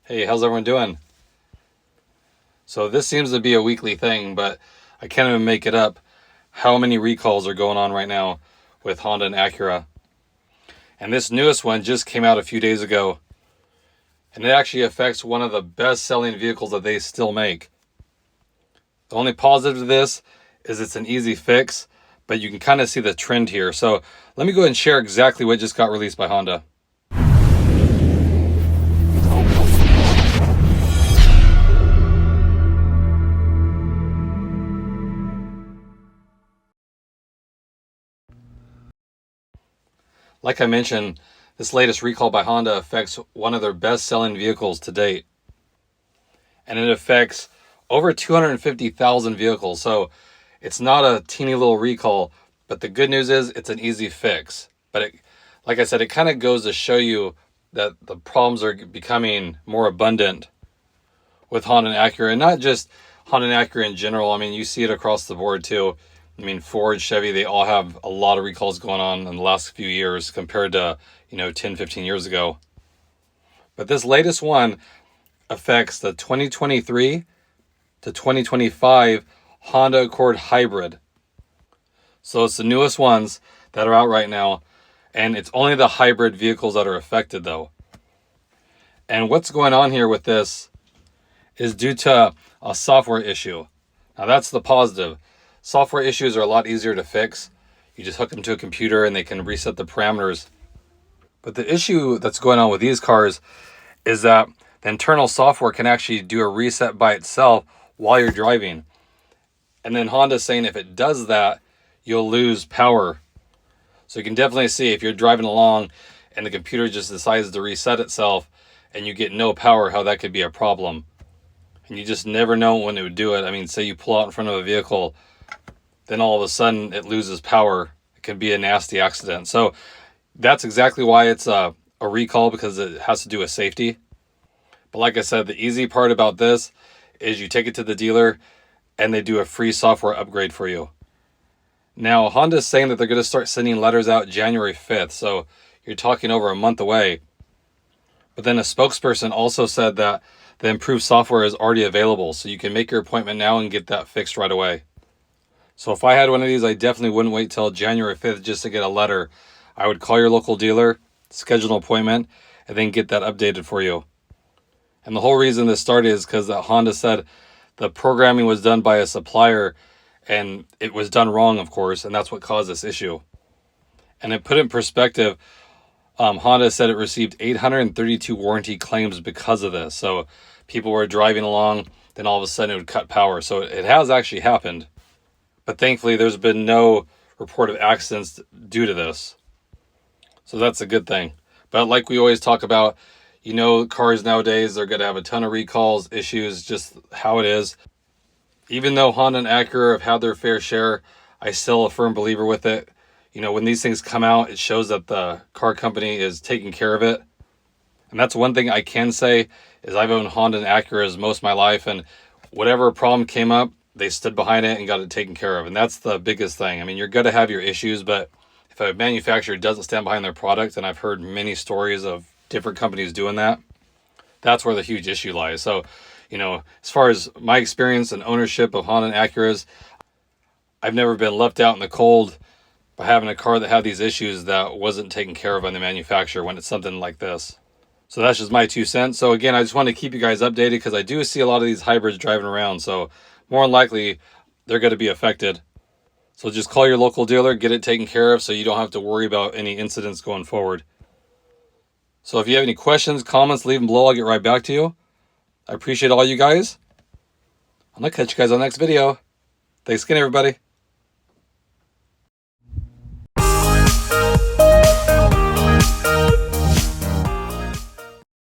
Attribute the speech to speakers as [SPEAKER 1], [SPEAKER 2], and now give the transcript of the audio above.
[SPEAKER 1] Hey, how's everyone doing? So this seems to be a weekly thing, but I can't even make it up how many recalls are going on right now with Honda and Acura. And this newest one just came out a few days ago, and it actually affects one of the best-selling vehicles that they still make. The only positive to this is it's an easy fix, but you can kind of see the trend here. So let me go ahead and share exactly what just got released by Honda. Like I mentioned, this latest recall by Honda affects one of their best-selling vehicles to date. And it affects over 250,000 vehicles. So it's not a teeny little recall, but the good news is it's an easy fix. But like I said, it kind of goes to show you that the problems are becoming more abundant with Honda and Acura, and not just Honda and Acura in general. I mean, you see it across the board too. I mean, Ford, Chevy, they all have a lot of recalls going on in the last few years compared to, 10, 15 years ago. But this latest one affects the 2023 to 2025 Honda Accord Hybrid. So it's the newest ones that are out right now, and it's only the hybrid vehicles that are affected though. And what's going on here with this is due to a software issue. Now that's the positive. Software issues are a lot easier to fix. You just hook them to a computer and they can reset the parameters. But the issue that's going on with these cars is that the internal software can actually do a reset by itself while you're driving. And then Honda's saying if it does that, you'll lose power. So you can definitely see if you're driving along and the computer just decides to reset itself and you get no power, how that could be a problem. And you just never know when it would do it. I mean, say you pull out in front of a vehicle, then all of a sudden it loses power. It can be a nasty accident. So that's exactly why it's a recall, because it has to do with safety. But like I said, the easy part about this is you take it to the dealer and they do a free software upgrade for you. Now, Honda's saying that they're going to start sending letters out January 5th. So you're talking over a month away. But then a spokesperson also said that the improved software is already available. So you can make your appointment now and get that fixed right away. So if I had one of these, I definitely wouldn't wait till January 5th just to get a letter. I would call your local dealer, schedule an appointment, and then get that updated for you. And the whole reason this started is because Honda said the programming was done by a supplier and it was done wrong, of course, and that's what caused this issue. And it put in perspective, Honda said it received 832 warranty claims because of this. So people were driving along, then all of a sudden it would cut power. So it has actually happened. But thankfully, there's been no report of accidents due to this. So that's a good thing. But like we always talk about, cars nowadays, they're going to have a ton of recalls, issues, just how it is. Even though Honda and Acura have had their fair share, I still a firm believer with it. When these things come out, it shows that the car company is taking care of it. And that's one thing I can say is I've owned Honda and Acuras most of my life, and whatever problem came up, they stood behind it and got it taken care of. And that's the biggest thing. I mean, you're going to have your issues, but if a manufacturer doesn't stand behind their product, and I've heard many stories of different companies doing that, that's where the huge issue lies. So, as far as my experience and ownership of Honda and Acuras, I've never been left out in the cold by having a car that had these issues that wasn't taken care of by the manufacturer when it's something like this. So that's just my 2 cents. So again, I just want to keep you guys updated because I do see a lot of these hybrids driving around. So more than likely, they're going to be affected. So just call your local dealer, get it taken care of so you don't have to worry about any incidents going forward. So if you have any questions, comments, leave them below. I'll get right back to you. I appreciate all you guys. I'm going to catch you guys on the next video. Thanks again, everybody.